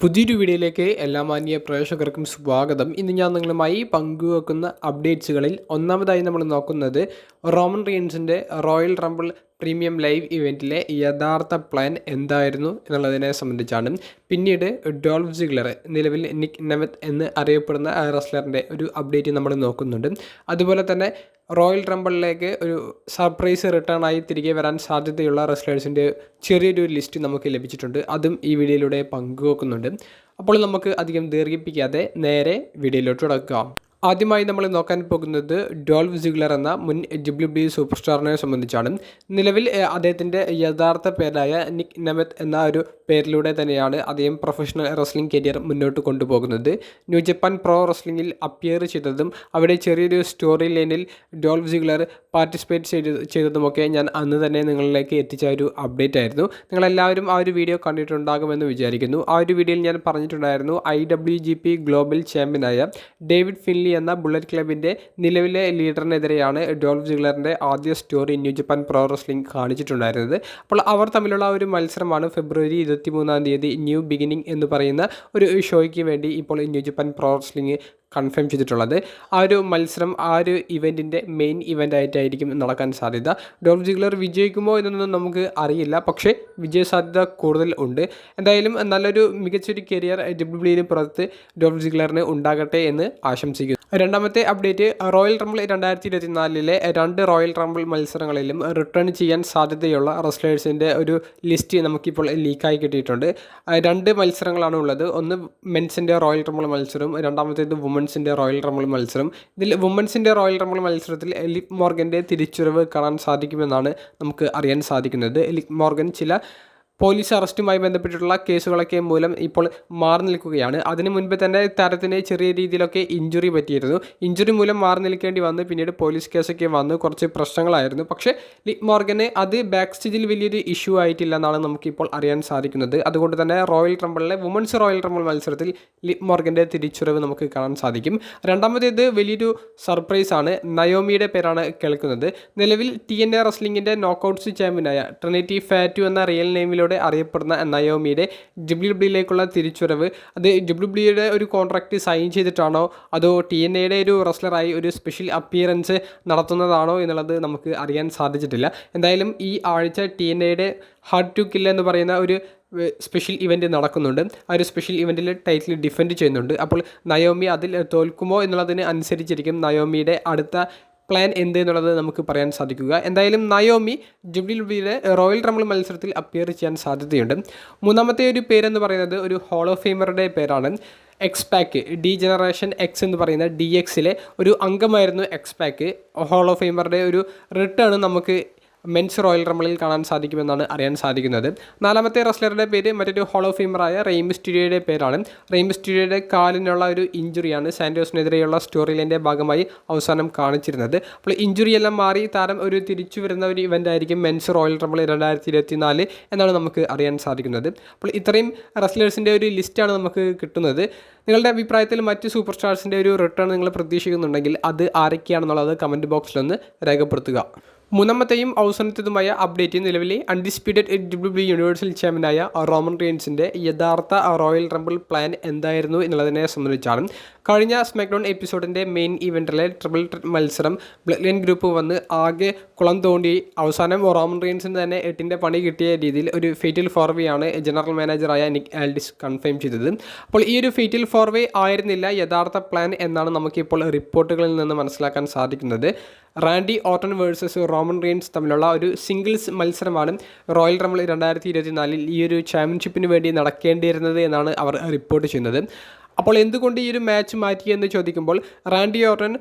പുതിയൊരു വീഡിയോയിലേക്ക് എല്ലാ മാന്യ പ്രേക്ഷകർക്കും സ്വാഗതം. ഇന്ന് ഞാൻ നിങ്ങളുമായി പങ്കുവെക്കുന്ന അപ്ഡേറ്റ്സുകളിൽ ഒന്നാമതായി നമ്മൾ നോക്കുന്നത് റോമൻ റീൻസിൻ്റെ റോയൽ റംബിൾ പ്രീമിയം ലൈവ് ഇവൻറ്റിലെ യഥാർത്ഥ പ്ലാൻ എന്തായിരുന്നു എന്നുള്ളതിനെ സംബന്ധിച്ചാണ്. പിന്നീട് ഡോൾഫ് സിഗ്ലർ, നിലവിൽ നിക് നെമത്ത് എന്ന് അറിയപ്പെടുന്ന റെസ്ലറിൻ്റെ ഒരു അപ്ഡേറ്റ് നമ്മൾ നോക്കുന്നുണ്ട്. അതുപോലെ തന്നെ റോയൽ റംബിളിലേക്ക് ഒരു സർപ്രൈസ് റിട്ടേൺ ആയി തിരികെ വരാൻ സാധ്യതയുള്ള റെസ്ലേഴ്സിൻ്റെ ചെറിയൊരു ലിസ്റ്റ് നമുക്ക് ലഭിച്ചിട്ടുണ്ട്. അതും ഈ വീഡിയോയിലൂടെ പങ്കുവെക്കുന്നുണ്ട്. അപ്പോൾ നമുക്ക് അധികം ദീർഘിപ്പിക്കാതെ നേരെ വീഡിയോയിലോട്ട് കടക്കാം. ആദ്യമായി നമ്മൾ നോക്കാൻ പോകുന്നത് ഡോൾഫ് സിഗ്ലർ എന്ന മുൻ WWE സൂപ്പർ സ്റ്റാറിനെ സംബന്ധിച്ചാണ്. നിലവിൽ അദ്ദേഹത്തിൻ്റെ യഥാർത്ഥ പേരായ നിക് നെമത്ത് എന്ന ഒരു പേരിലൂടെ തന്നെയാണ് അദ്ദേഹം പ്രൊഫഷണൽ റെസ്ലിംഗ് കരിയർ മുന്നോട്ട് കൊണ്ടുപോകുന്നത്. ന്യൂ ജപ്പാൻ പ്രോ റെസ്ലിംഗിൽ അപ്പിയർ ചെയ്തതും അവിടെ ചെറിയൊരു സ്റ്റോറി ലൈനിൽ ഡോൾഫ് സിഗ്ലർ പാർട്ടിസിപ്പേറ്റ് ചെയ്തതുമൊക്കെ ഞാൻ അന്ന് തന്നെ നിങ്ങളിലേക്ക് എത്തിച്ച ഒരു അപ്ഡേറ്റ് ആയിരുന്നു. നിങ്ങളെല്ലാവരും ആ ഒരു വീഡിയോ കണ്ടിട്ടുണ്ടാകുമെന്ന് വിചാരിക്കുന്നു. ആ ഒരു വീഡിയോയിൽ ഞാൻ പറഞ്ഞിട്ടുണ്ടായിരുന്നു IWGP ഗ്ലോബൽ ചാമ്പ്യനായ ഡേവിഡ് ഫിൻലി എന്ന ബുള്ളറ്റ് ക്ലബിൻ്റെ നിലവിലെ ലീഡറിനെതിരെയാണ് ഡോൾഫ് സിഗ്ലറിൻ്റെ ആദ്യ story New Japan Pro Wrestling കാണിച്ചിട്ടുണ്ടായിരുന്നത്. അപ്പോൾ അവർ തമ്മിലുള്ള ഒരു മത്സരമാണ് ഫെബ്രുവരി 23 ന്യൂ ബിഗിനിങ് എന്ന് പറയുന്ന ഒരു ഷോയ്ക്ക് വേണ്ടി ഇപ്പോൾ new Japan Pro wrestling confirm ചെയ്തിട്ടുള്ളത്. ആ ഒരു മത്സരം ആ ഒരു ഇവൻറ്റിൻ്റെ മെയിൻ ഇവൻ്റ് ആയിട്ടായിരിക്കും നടക്കാൻ സാധ്യത. ഡോൾഫ് സിഗ്ലർ വിജയിക്കുമോ എന്നൊന്നും നമുക്ക് അറിയില്ല, പക്ഷേ വിജയസാധ്യത കൂടുതൽ ഉണ്ട്. എന്തായാലും നല്ലൊരു മികച്ചൊരു കരിയർ WWE പുറത്ത് ഡോൾഫ് സിഗ്ലറിന് ഉണ്ടാകട്ടെ എന്ന് ആശംസിക്കുന്നു. രണ്ടാമത്തെ update, royal rumble 2024 2 royal rumble മത്സരങ്ങളിലും റിട്ടേൺ ചെയ്യാൻ സാധ്യതയുള്ള റെസ്ലേഴ്സിൻ്റെ ഒരു ലിസ്റ്റ് നമുക്കിപ്പോൾ ലീക്കായി കിട്ടിയിട്ടുണ്ട്. 2 മത്സരങ്ങളാണ് ഉള്ളത്. ഒന്ന് മെൻസിൻ്റെ റോയൽ റംബിൾ മത്സരം, രണ്ടാമത്തേത് വുമൻസിൻ്റെ റോയൽ റംബിൾ മത്സരം. ഇതിൽ വുമൻസിൻ്റെ റോയൽ റംബിൾ മത്സരത്തിൽ ലിവ് മോർഗൻ്റെ തിരിച്ചുവരവ് കാണാൻ സാധിക്കുമെന്നാണ് നമുക്ക് അറിയാൻ സാധിക്കുന്നത്. ലിവ് മോർഗൻ ചില പോലീസ് അറസ്റ്റുമായി ബന്ധപ്പെട്ടിട്ടുള്ള കേസുകളൊക്കെ മൂലം ഇപ്പോൾ മാറി നിൽക്കുകയാണ്. അതിന് മുൻപ് തന്നെ താരത്തിന് ചെറിയ രീതിയിലൊക്കെ ഇഞ്ചുറി പറ്റിയിരുന്നു. ഇഞ്ചുറി മൂലം മാറി നിൽക്കേണ്ടി വന്ന് പിന്നീട് പോലീസ് കേസൊക്കെ വന്ന് കുറച്ച് പ്രശ്നങ്ങളായിരുന്നു. പക്ഷേ ലിവ് മോർഗന് അത് ബാക്ക് സ്റ്റേജിൽ വലിയൊരു ഇഷ്യൂ ആയിട്ടില്ല എന്നാണ് നമുക്കിപ്പോൾ അറിയാൻ സാധിക്കുന്നത്. അതുകൊണ്ട് തന്നെ റോയൽ റംബിളിലെ വുമൻസ് റോയൽ റംബിൾ മത്സരത്തിൽ ലിവ് മോർഗൻ്റെ തിരിച്ചുവരവ് നമുക്ക് കാണാൻ സാധിക്കും. രണ്ടാമത്തേത് വലിയൊരു സർപ്രൈസാണ്. നയോമിയുടെ പേരാണ് കേൾക്കുന്നത്. നിലവിൽ TNA റെസ്ലിംഗിൻ്റെ നോക്കൗട്ട്സ് ചാമ്പ്യനായ ട്രിനിറ്റി ഫാറ്റു എന്ന റിയൽ നെയിമിലൂടെ അറിയപ്പെടുന്ന നയോമിയുടെ WWE തിരിച്ചുവരവ്, അത് WWE ഒരു കോൺട്രാക്റ്റ് സൈൻ ചെയ്തിട്ടാണോ അതോ TNA ഒരു റെസ്ലറായി ഒരു സ്പെഷ്യൽ അപ്പിയറൻസ് നടത്തുന്നതാണോ എന്നുള്ളത് നമുക്ക് അറിയാൻ സാധിച്ചിട്ടില്ല. എന്തായാലും ഈ ആഴ്ച TNA ഹാർഡ് ടു കിൽ എന്ന് പറയുന്ന ഒരു സ്പെഷ്യൽ ഇവൻറ്റ് നടക്കുന്നുണ്ട്. ആ ഒരു സ്പെഷ്യൽ ഇവൻറ്റിൽ ടൈറ്റിൽ ഡിഫെൻഡ് ചെയ്യുന്നുണ്ട്. അപ്പോൾ നയോമി അതിൽ തോൽക്കുമോ എന്നുള്ളതിന് അനുസരിച്ചിരിക്കും നയോമിയുടെ അടുത്ത പ്ലാൻ എന്ത് എന്നുള്ളത് നമുക്ക് പറയാൻ സാധിക്കുക. എന്തായാലും നയോമി WWE റോയൽ റംബിൾ മത്സരത്തിൽ അപ്പിയർ ചെയ്യാൻ സാധ്യതയുണ്ട്. മൂന്നാമത്തെ ഒരു പേരെന്ന് പറയുന്നത് ഒരു ഹോൾ ഓഫ് ഫെയിമറുടെ പേരാണ്. എക്സ്പാക്ക്, ഡി ജനറേഷൻ എക്സ് എന്ന് പറയുന്ന DXലെ ഒരു അംഗമായിരുന്നു എക്സ്പാക്ക്. ഹോൾ ഓഫ് ഫെയിമറുടെ ഒരു റിട്ടേൺ നമുക്ക് മെൻസ് റോയൽ റംബിളിൽ കാണാൻ സാധിക്കുമെന്നാണ് അറിയാൻ സാധിക്കുന്നത്. നാലാമത്തെ റെസ്ലറുടെ പേര് മറ്റൊരു ഹോൾ ഓഫ് ഫെയിമറായ റെയ് മിസ്റ്റീരിയോയുടെ പേരാണ്. റെയ് മിസ്റ്റീരിയോയുടെ കാലിനുള്ള ഒരു ഇഞ്ചുറിയാണ് സാന്റോസിനെതിരെയുള്ള സ്റ്റോറി ലൈൻ്റെ ഭാഗമായി അവസാനം കാണിച്ചിരുന്നത്. അപ്പോൾ ഇഞ്ചുറിയെല്ലാം മാറി താരം ഒരു തിരിച്ചു വരുന്ന ഒരു ഇവൻ്റ് ആയിരിക്കും മെൻസ് റോയൽ റംബിൾ 2024 എന്നാണ് നമുക്ക് അറിയാൻ സാധിക്കുന്നത്. അപ്പോൾ ഇത്രയും റെസ്ലേഴ്സിൻ്റെ ഒരു ലിസ്റ്റാണ് നമുക്ക് കിട്ടുന്നത്. നിങ്ങളുടെ അഭിപ്രായത്തിൽ മറ്റ് സൂപ്പർ സ്റ്റാർസിൻ്റെ ഒരു റിട്ടേൺ നിങ്ങൾ പ്രതീക്ഷിക്കുന്നുണ്ടെങ്കിൽ അത് ആരൊക്കെയാണെന്നുള്ളത് കമൻറ്റ് ബോക്സിലൊന്ന് രേഖപ്പെടുത്തുക. മൂന്നാമത്തെയും അവസാനത്തേതുമായ അപ്ഡേറ്റ്, നിലവിലെ അൺഡിസ്പ്യൂട്ടഡ് WWE യൂണിവേഴ്സൽ ചാമ്പ്യനായ റോമൻ റീൻസിൻ്റെ യഥാർത്ഥ റോയൽ റംബിൾ പ്ലാൻ എന്തായിരുന്നു എന്നുള്ളതിനെ സംബന്ധിച്ചാണ്. കഴിഞ്ഞ സ്മാക്ഡൗൺ എപ്പിസോഡിൻ്റെ മെയിൻ ഇവൻറ്റിലെ ട്രിപ്പിൾ ത്രെറ്റ് മത്സരം ബ്ലഡ് ലൈൻ ഗ്രൂപ്പ് വന്ന് ആകെ കുളം തോണ്ടി അവസാനം റോമൻ റീൻസിന് തന്നെ 8ൻ്റെ പണി കിട്ടിയ രീതിയിൽ ഒരു ഫേറ്റൽ ഫോർവേയാണ് ജനറൽ മാനേജറായ നിക് ആൽഡിസ് കൺഫേം ചെയ്തത്. അപ്പോൾ ഈ ഒരു ഫേറ്റൽ ഫോർവേ ആയിരുന്നില്ല യഥാർത്ഥ പ്ലാൻ എന്നാണ് നമുക്കിപ്പോൾ റിപ്പോർട്ടുകളിൽ നിന്ന് മനസ്സിലാക്കാൻ സാധിക്കുന്നത്. Randy Orton versus Roman Reigns തമ്മിലുള്ള ഒരു സിംഗിൾസ് മത്സരമാണ് റോയൽ റംബിൾ 2024 ഈ ഒരു ചാമ്പ്യൻഷിപ്പിന് വേണ്ടി നടക്കേണ്ടിയിരുന്നത് എന്നാണ് അവർ റിപ്പോർട്ട് ചെയ്യുന്നത്. അപ്പോൾ എന്തുകൊണ്ട് ഈ ഒരു മാച്ച് മാറ്റിയെന്ന് ചോദിക്കുമ്പോൾ, റാൻഡി ഓർട്ടൺ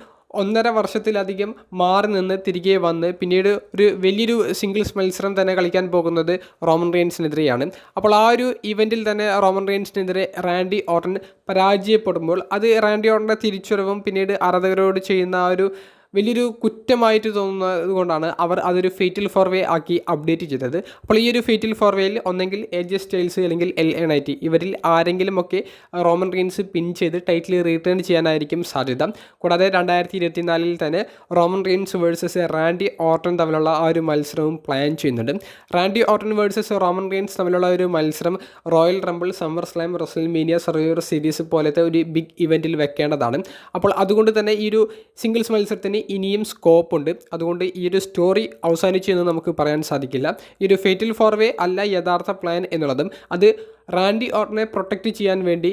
1.5 വർഷത്തിലധികം മാറി നിന്ന് തിരികെ വന്ന് പിന്നീട് ഒരു വലിയൊരു സിംഗിൾസ് മത്സരം തന്നെ കളിക്കാൻ പോകുന്നത് റോമൻ റീൻസിനെതിരെയാണ്. അപ്പോൾ ആ ഒരു ഇവൻറ്റിൽ തന്നെ റോമൻ റീൻസിനെതിരെ റാൻഡി ഓർട്ടൺ പരാജയപ്പെടുമ്പോൾ അത് റാൻഡി ഓർട്ടൻ്റെ തിരിച്ചുവരവും പിന്നീട് ആരാധകരോട് ചെയ്യുന്ന ആ ഒരു വലിയൊരു കുറ്റമായിട്ട് തോന്നുന്നത് കൊണ്ടാണ് അവർ അതൊരു ഫേറ്റൽ ഫോർ വേ ആക്കി അപ്ഡേറ്റ് ചെയ്തത്. അപ്പോൾ ഈ ഒരു ഫേറ്റൽ ഫോർ വേയിൽ ഒന്നെങ്കിൽ AJ സ്റ്റൈൽസ് അല്ലെങ്കിൽ LA Knight ഇവരിൽ ആരെങ്കിലുമൊക്കെ റോമൻ റീൻസ് പിൻ ചെയ്ത് ടൈറ്റിൽ റീറ്റേൺ ചെയ്യാനായിരിക്കും സാധ്യത. കൂടാതെ 2024 തന്നെ Roman Reigns versus Randy Orton തമ്മിലുള്ള ആ ഒരു മത്സരവും പ്ലാൻ ചെയ്യുന്നുണ്ട്. Randy Orton versus Roman Reigns തമ്മിലുള്ള ഒരു മത്സരം Royal Rumble, SummerSlam, WrestleMania, Survivor Series പോലത്തെ ഒരു ബിഗ് ഇവൻറ്റിൽ വെക്കേണ്ടതാണ്. അപ്പോൾ അതുകൊണ്ട് തന്നെ ഈ ഒരു സിംഗിൾസ് മത്സരത്തിന് ഇനിയും സ്കോപ്പ് ഉണ്ട്. അതുകൊണ്ട് ഈ ഒരു സ്റ്റോറി അവസാനിച്ചു എന്ന് നമുക്ക് പറയാൻ സാധിക്കില്ല. ഈ ഒരു ഫേറ്റൽ ഫോർ വേ അല്ല യഥാർത്ഥ പ്ലാൻ എന്നുള്ളതും അത് റാൻഡി ഓർട്ടനെ പ്രൊട്ടക്റ്റ് ചെയ്യാൻ വേണ്ടി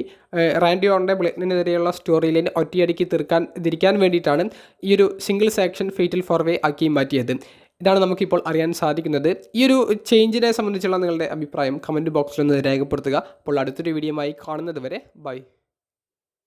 റാൻഡി ഓർട്ടൻ്റെ ബ്ലേഡിനെതിരെയുള്ള സ്റ്റോറി ലൈൻ ഒറ്റയടിക്ക് തിരിക്കാൻ വേണ്ടിയിട്ടാണ് ഈ ഒരു singles action fatal four way ആക്കി മാറ്റിയത്. ഇതാണ് നമുക്കിപ്പോൾ അറിയാൻ സാധിക്കുന്നത്. ഈ ഒരു ചേഞ്ചിനെ സംബന്ധിച്ചുള്ള നിങ്ങളുടെ അഭിപ്രായം കമൻറ്റ് ബോക്സിൽ ഒന്ന് രേഖപ്പെടുത്തുക. അപ്പോൾ അടുത്തൊരു വീഡിയോയുമായി കാണുന്നത് വരെ ബൈ.